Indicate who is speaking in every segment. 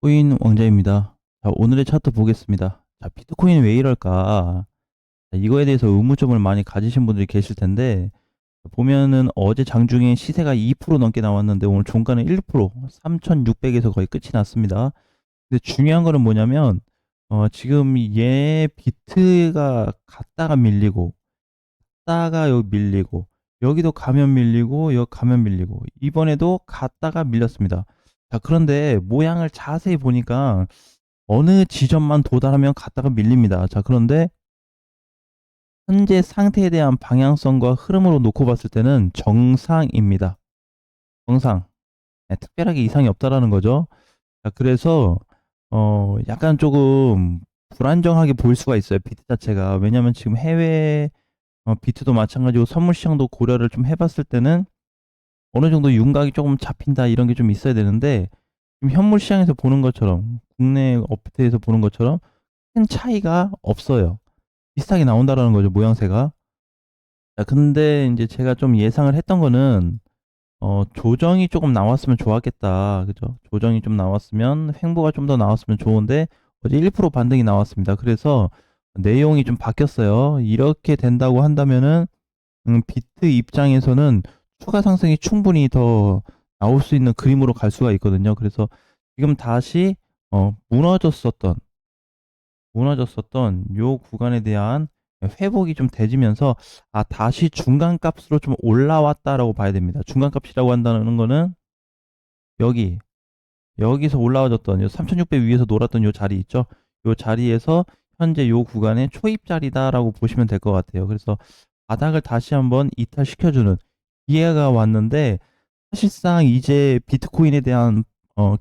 Speaker 1: 코인 왕자입니다. 자, 오늘의 차트 보겠습니다. 자, 비트코인 왜 이럴까? 자, 이거에 대해서 의문점을 많이 가지신 분들이 계실 텐데, 보면은 어제 장중에 시세가 2% 넘게 나왔는데, 오늘 종가는 1%, 3,600에서 거의 끝이 났습니다. 근데 중요한 거는 뭐냐면, 지금 얘 비트가 갔다가 밀리고, 갔다가 여기 밀리고, 여기도 가면 밀리고, 여기 가면 밀리고, 이번에도 갔다가 밀렸습니다. 자, 그런데 모양을 자세히 보니까, 어느 지점만 도달하면 갔다가 밀립니다. 자, 그런데 현재 상태에 대한 방향성과 흐름으로 놓고 봤을 때는 정상입니다. 정상. 네, 특별하게 이상이 없다라는 거죠. 자, 그래서 약간 조금 불안정하게 보일 수가 있어요. 비트 자체가. 왜냐면 지금 해외 비트도 마찬가지고 선물 시장도 고려를 좀 해봤을 때는 어느 정도 윤곽이 조금 잡힌다 이런 게 좀 있어야 되는데 지금 현물 시장에서 보는 것처럼 국내 업데이트에서 보는 것처럼 큰 차이가 없어요. 비슷하게 나온다라는 거죠, 모양새가. 자, 근데 이제 제가 좀 예상을 했던 거는, 조정이 조금 나왔으면 좋았겠다. 그죠? 조정이 좀 나왔으면, 횡보가 좀 더 나왔으면 좋은데, 어제 1% 반등이 나왔습니다. 그래서 내용이 좀 바뀌었어요. 이렇게 된다고 한다면은, 비트 입장에서는 추가 상승이 충분히 더 나올 수 있는 그림으로 갈 수가 있거든요. 그래서 지금 다시, 무너졌었던, 요 구간에 대한 회복이 좀 되지면서 다시 중간 값으로 좀 올라왔다라고 봐야 됩니다. 중간 값이라고 한다는 거는 여기 여기서 올라와줬던 요 3600 위에서 놀았던 요 자리 있죠? 요 자리에서 현재 요 구간의 초입 자리다라고 보시면 될 것 같아요. 그래서 바닥을 다시 한번 이탈시켜주는 기회가 왔는데 사실상 이제 비트코인에 대한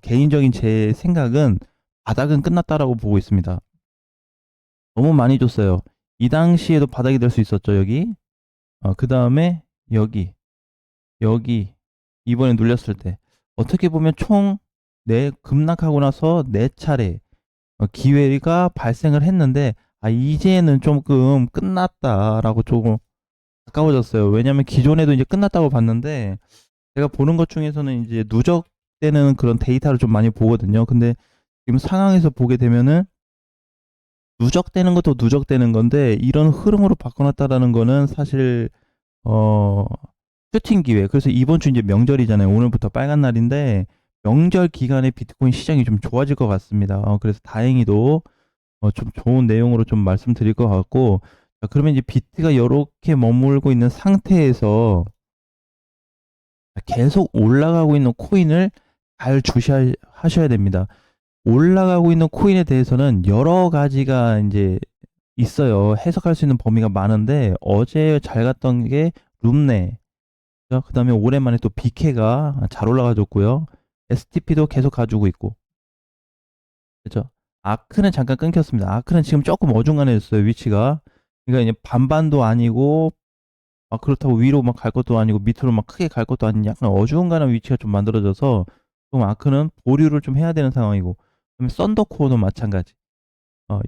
Speaker 1: 개인적인 제 생각은 바닥은 끝났다라고 보고 있습니다. 너무 많이 줬어요. 이 당시에도 바닥이 될 수 있었죠, 여기. 그 다음에 여기, 여기, 이번에 눌렸을 때. 어떻게 보면 총 급락하고 나서 네 차례 기회가 발생을 했는데, 이제는 조금 끝났다라고 조금 가까워졌어요. 왜냐면 기존에도 이제 끝났다고 봤는데, 제가 보는 것 중에서는 이제 누적되는 그런 데이터를 좀 많이 보거든요. 근데 지금 상황에서 보게 되면은, 누적되는 것도 누적되는 건데 이런 흐름으로 바꿔놨다라는 거는 사실 어 슈팅 기회. 그래서 이번 주 이제 명절이잖아요. 오늘부터 빨간 날인데 명절 기간에 비트코인 시장이 좀 좋아질 것 같습니다. 그래서 다행히도 좀 좋은 내용으로 좀 말씀드릴 것 같고, 자, 그러면 이제 비트가 이렇게 머물고 있는 상태에서 계속 올라가고 있는 코인을 잘 주시하셔야 됩니다. 올라가고 있는 코인에 대해서는 여러 가지가 이제 있어요. 해석할 수 있는 범위가 많은데 어제 잘 갔던 게 룸네, 그 다음에 오랜만에 또 BK가 잘 올라가줬고요. STP도 계속 가지고 있고, 그죠? 아크는 잠깐 끊겼습니다. 아크는 지금 조금 어중간해졌어요, 위치가. 그러니까 이제 반반도 아니고 그렇다고 위로 막 갈 것도 아니고 밑으로 막 크게 갈 것도 아닌 약간 어중간한 위치가 좀 만들어져서 좀 아크는 보류를 좀 해야 되는 상황이고, 그다음에 썬더코어도 마찬가지.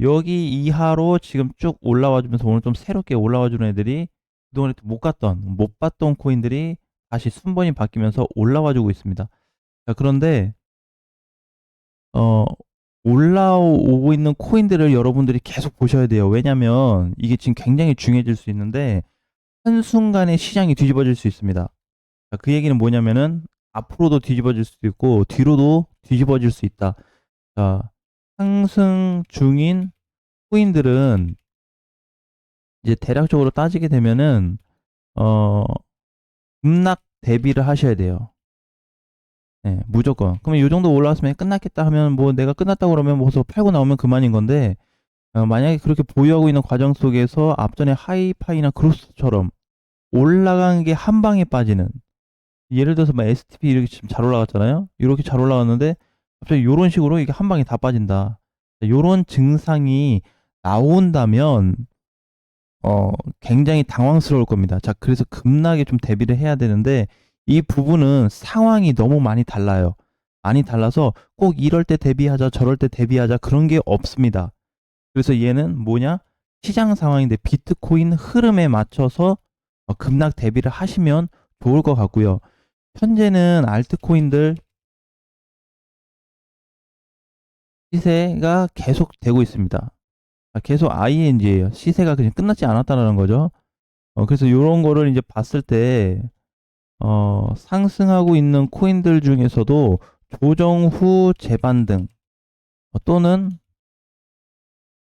Speaker 1: 여기 이하로 지금 쭉 올라와 주면서 오늘 좀 새롭게 올라와 주는 애들이 그동안에 못 봤던 코인들이 다시 순번이 바뀌면서 올라와 주고 있습니다. 자, 그런데 어, 올라오고 있는 코인들을 여러분들이 계속 보셔야 돼요. 왜냐면 이게 지금 굉장히 중요해질 수 있는데 한순간에 시장이 뒤집어질 수 있습니다. 자, 그 얘기는 뭐냐면은 앞으로도 뒤집어질 수도 있고 뒤로도 뒤집어질 수 있다. 자, 상승 중인 코인들은 이제 대략적으로 따지게 되면은 어 급락 대비를 하셔야 돼요. 네, 무조건. 그러면 이 정도 올라왔으면 끝났겠다 하면 뭐 내가 끝났다고 그러면 뭐 벌써 팔고 나오면 그만인 건데, 만약에 그렇게 보유하고 있는 과정 속에서 앞전에 하이파이나 크로스처럼 올라간 게 한 방에 빠지는, 예를 들어서 막 STP 이렇게 지금 잘 올라갔잖아요. 이렇게 잘 올라갔는데 갑자기 이런 식으로 이게 한 방에 다 빠진다. 이런 증상이 나온다면 굉장히 당황스러울 겁니다. 자, 그래서 급락에 좀 대비를 해야 되는데, 이 부분은 상황이 너무 많이 달라요. 많이 달라서 꼭 이럴 때 대비하자, 저럴 때 대비하자, 그런 게 없습니다. 그래서 얘는 뭐냐? 시장 상황인데 비트코인 흐름에 맞춰서 급락 대비를 하시면 좋을 것 같고요. 현재는 알트코인들 시세가 계속 되고 있습니다. 계속 ING예요. 시세가 그냥 끝나지 않았다는 거죠. 그래서 요런 거를 이제 봤을 때 상승하고 있는 코인들 중에서도 조정 후 재반등, 또는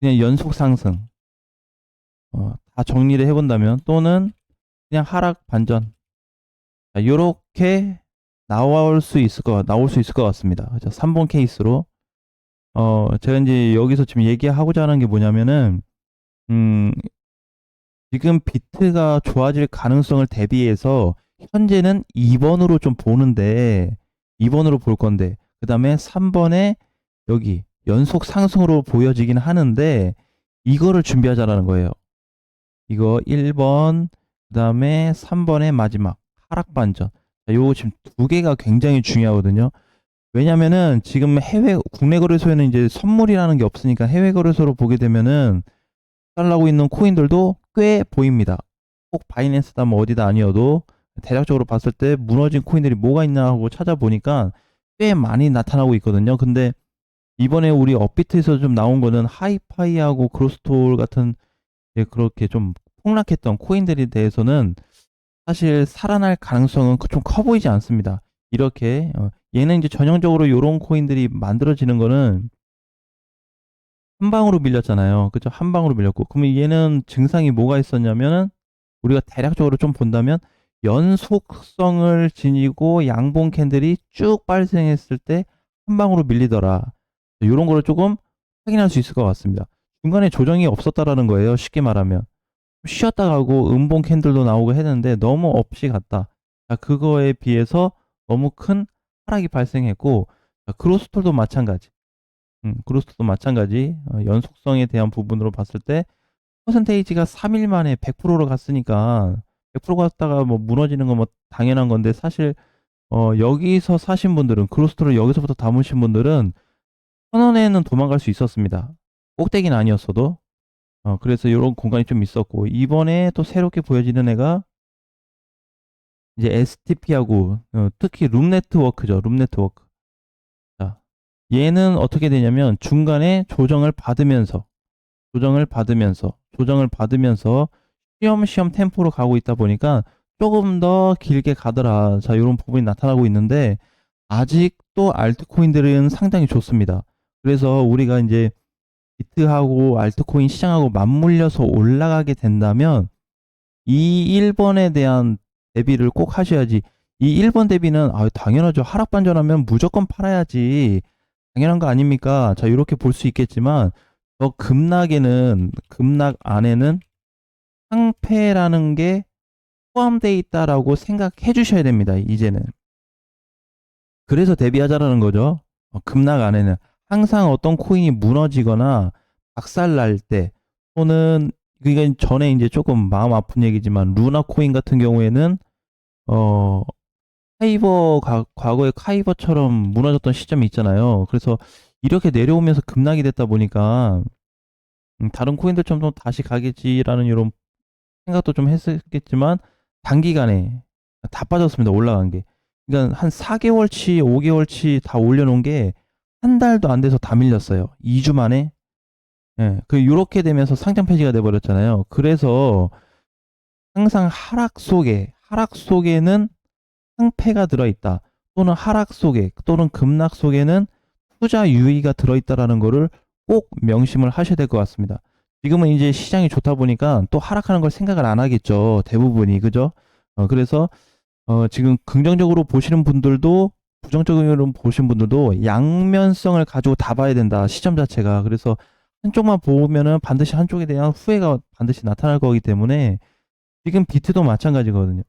Speaker 1: 그냥 연속 상승, 다 정리를 해본다면, 또는 그냥 하락 반전, 요렇게 나올 수 있을 것 같습니다. 그죠? 3번 케이스로 제가 이제 여기서 지금 얘기하고자 하는 게 뭐냐면은, 음 지금 비트가 좋아질 가능성을 대비해서 현재는 2번으로 좀 보는데, 2번으로 볼 건데, 그 다음에 3번에 여기 연속 상승으로 보여지긴 하는데, 이거를 준비하자라는 거예요. 이거 1번, 그 다음에 3번의 마지막 하락 반전. 요거 지금 두 개가 굉장히 중요하거든요. 왜냐면은 지금 국내 거래소에는 이제 선물이라는 게 없으니까, 해외 거래소로 보게 되면은 달라고 있는 코인들도 꽤 보입니다. 꼭 바이낸스다 뭐 어디다 아니어도 대략적으로 봤을 때 무너진 코인들이 뭐가 있나 하고 찾아보니까 꽤 많이 나타나고 있거든요. 근데 이번에 우리 업비트에서 좀 나온 거는 하이파이하고 그로스톨 같은, 그렇게 좀 폭락했던 코인들에 대해서는 사실 살아날 가능성은 좀 커 보이지 않습니다. 이렇게 얘는 이제 전형적으로 이런 코인들이 만들어지는 거는 한 방으로 밀렸잖아요. 그죠? 한 방으로 밀렸고. 그러면 얘는 증상이 뭐가 있었냐면은, 우리가 대략적으로 좀 본다면, 연속성을 지니고 양봉 캔들이 쭉 발생했을 때 한 방으로 밀리더라. 이런 거를 조금 확인할 수 있을 것 같습니다. 중간에 조정이 없었다라는 거예요. 쉽게 말하면. 쉬었다 가고 음봉 캔들도 나오고 했는데 너무 없이 갔다. 자, 그거에 비해서 너무 큰 하락이 발생했고, 자, 그로스톨도 마찬가지. 그로스도 마찬가지. 연속성에 대한 부분으로 봤을 때 퍼센테이지가 3일 만에 100%로 갔으니까, 100% 갔다가 뭐 무너지는 건 뭐 당연한 건데, 사실 여기서 사신 분들은, 그로스토를 여기서부터 담으신 분들은 1,000원에는 도망갈 수 있었습니다. 꼭대기는 아니었어도. 그래서 이런 공간이 좀 있었고, 이번에 또 새롭게 보여지는 애가 이제 STP하고, 특히 룸 네트워크죠. 룸 네트워크. 자, 얘는 어떻게 되냐면 중간에 조정을 받으면서 쉬엄쉬엄 템포로 가고 있다 보니까 조금 더 길게 가더라. 자, 이런 부분이 나타나고 있는데, 아직도 알트코인들은 상당히 좋습니다. 그래서 우리가 이제 비트하고 알트코인 시장하고 맞물려서 올라가게 된다면, 이 1번에 대한 대비를 꼭 하셔야지. 이 1번 대비는 당연하죠. 하락 반전하면 무조건 팔아야지. 당연한 거 아닙니까? 자, 이렇게 볼 수 있겠지만, 급락 안에는 상패라는 게 포함되어 있다라고 생각해 주셔야 됩니다. 이제는. 그래서 대비하자라는 거죠. 급락 안에는 항상 어떤 코인이 무너지거나 박살 날 때, 또는 이건 전에 이제 조금 마음 아픈 얘기지만, 루나 코인 같은 경우에는 어 과거에 카이버처럼 무너졌던 시점이 있잖아요. 그래서 이렇게 내려오면서 급락이 됐다 보니까, 다른 코인들처럼 다시 가겠지라는 이런 생각도 좀 했었겠지만, 단기간에 다 빠졌습니다. 올라간 게. 그러니까 한 4개월치, 5개월치 다 올려놓은 게 한 달도 안 돼서 다 밀렸어요. 2주 만에. 예, 요렇게 되면서 상장 폐지가 돼버렸잖아요. 그래서 항상 하락 속에는 상패가 들어있다. 또는 하락 속에, 또는 급락 속에는 투자 유의가 들어있다라는 거를 꼭 명심을 하셔야 될 것 같습니다. 지금은 이제 시장이 좋다 보니까 또 하락하는 걸 생각을 안 하겠죠. 대부분이. 그죠? 그래서 지금 긍정적으로 보시는 분들도, 부정적으로 보시는 분들도 양면성을 가지고 다 봐야 된다. 시점 자체가. 그래서 한쪽만 보면은 반드시 한쪽에 대한 후회가 반드시 나타날 거기 때문에, 지금 비트도 마찬가지거든요.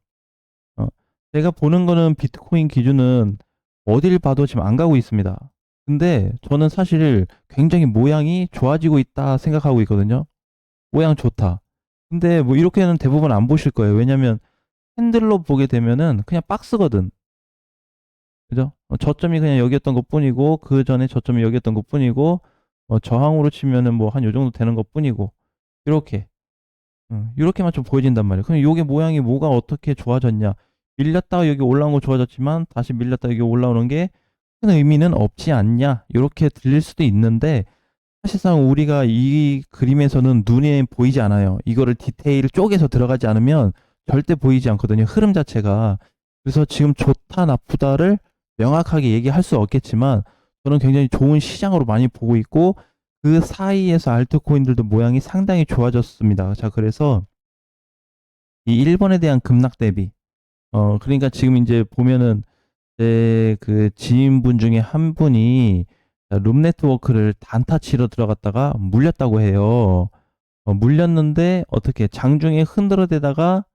Speaker 1: 어, 제가 보는 거는 비트코인 기준은 어딜 봐도 지금 안 가고 있습니다. 근데 저는 사실 굉장히 모양이 좋아지고 있다 생각하고 있거든요. 모양 좋다. 근데 뭐 이렇게는 대부분 안 보실 거예요. 왜냐면 핸들로 보게 되면은 그냥 박스거든. 그죠? 저점이 그냥 여기였던 것 뿐이고, 그 전에 저점이 여기였던 것 뿐이고, 저항으로 치면은 뭐 한 요 정도 되는 것 뿐이고, 이렇게. 이렇게만 좀 보여진단 말이에요. 그럼 요게 모양이 뭐가 어떻게 좋아졌냐? 밀렸다가 여기 올라온 거 좋아졌지만, 다시 밀렸다가 여기 올라오는 게 큰 의미는 없지 않냐 이렇게 들릴 수도 있는데 사실상 우리가 이 그림에서는 눈에 보이지 않아요. 이거를 디테일 쪼개서 들어가지 않으면 절대 보이지 않거든요. 흐름 자체가. 그래서 지금 좋다 나쁘다를 명확하게 얘기할 수 없겠지만 저는 굉장히 좋은 시장으로 많이 보고 있고 그 사이에서 알트코인들도 모양이 상당히 좋아졌습니다. 자, 그래서 이 일본에 대한 급락 대비 그러니까 지금 이제 보면은 제 그 지인분 중에 한 분이 룸 네트워크를 단타 치러 들어갔다가 물렸다고 해요. 물렸는데 어떻게 장중에 흔들어대다가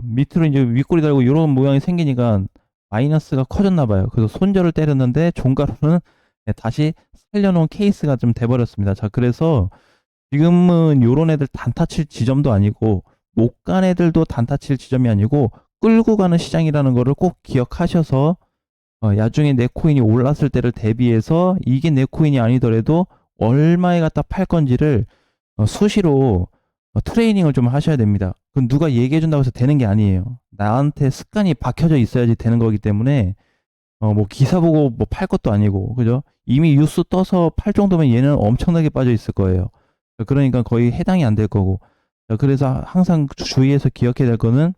Speaker 1: 밑으로 이제 윗꼬리 달고 이런 모양이 생기니까 마이너스가 커졌나 봐요. 그래서 손절을 때렸는데 종가로는 다시 살려놓은 케이스가 좀 돼버렸습니다. 자, 그래서 지금은 요런 애들 단타 칠 지점도 아니고 못 간 애들도 단타 칠 지점이 아니고 끌고 가는 시장이라는 거를 꼭 기억하셔서 야중에 내 코인이 올랐을 때를 대비해서 이게 내 코인이 아니더라도 얼마에 갖다 팔 건지를 수시로 트레이닝을 좀 하셔야 됩니다. 그건 누가 얘기해 준다고 해서 되는 게 아니에요. 나한테 습관이 박혀져 있어야지 되는 거기 때문에 뭐 기사 보고 뭐 팔 것도 아니고 그죠? 이미 뉴스 떠서 팔 정도면 얘는 엄청나게 빠져 있을 거예요. 그러니까 거의 해당이 안 될 거고. 자, 그래서 항상 주의해서 기억해야 될 거는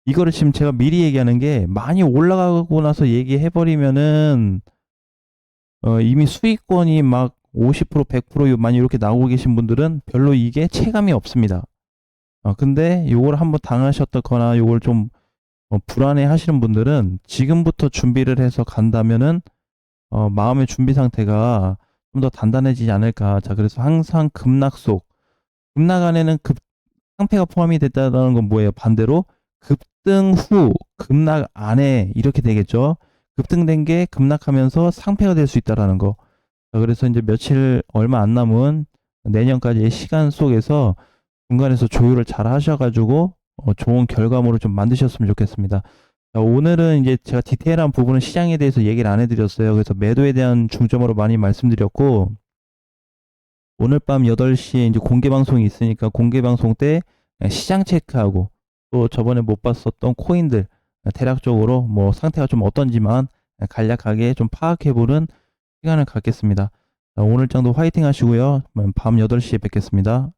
Speaker 1: 이거를 지금 제가 미리 얘기하는 게 많이 올라가고 나서 얘기해 버리면은 이미 수익권이 막 50%, 100% 많이 이렇게 나오고 계신 분들은 별로 이게 체감이 없습니다. 근데 요걸 한번 당하셨거나 요걸 좀 불안해 하시는 분들은 지금부터 준비를 해서 간다면은 마음의 준비 상태가 좀 더 단단해지지 않을까. 자, 그래서 항상 급락 안에는 상패가 포함이 됐다는 건 뭐예요? 반대로 급등 후 급락 안에 이렇게 되겠죠. 급등된 게 급락하면서 상패가 될 수 있다라는 거. 자, 그래서 이제 며칠 얼마 안 남은 내년까지의 시간 속에서 중간에서 조율을 잘 하셔가지고 좋은 결과물을 좀 만드셨으면 좋겠습니다. 자, 오늘은 이제 제가 디테일한 부분은 시장에 대해서 얘기를 안 해드렸어요. 그래서 매도에 대한 중점으로 많이 말씀드렸고 오늘 밤 8시에 이제 공개 방송이 있으니까 공개 방송 때 시장 체크하고 또 저번에 못 봤었던 코인들 대략적으로 뭐 상태가 좀 어떤지만 간략하게 좀 파악해보는 시간을 갖겠습니다. 오늘 정도 화이팅 하시고요. 밤 8시에 뵙겠습니다.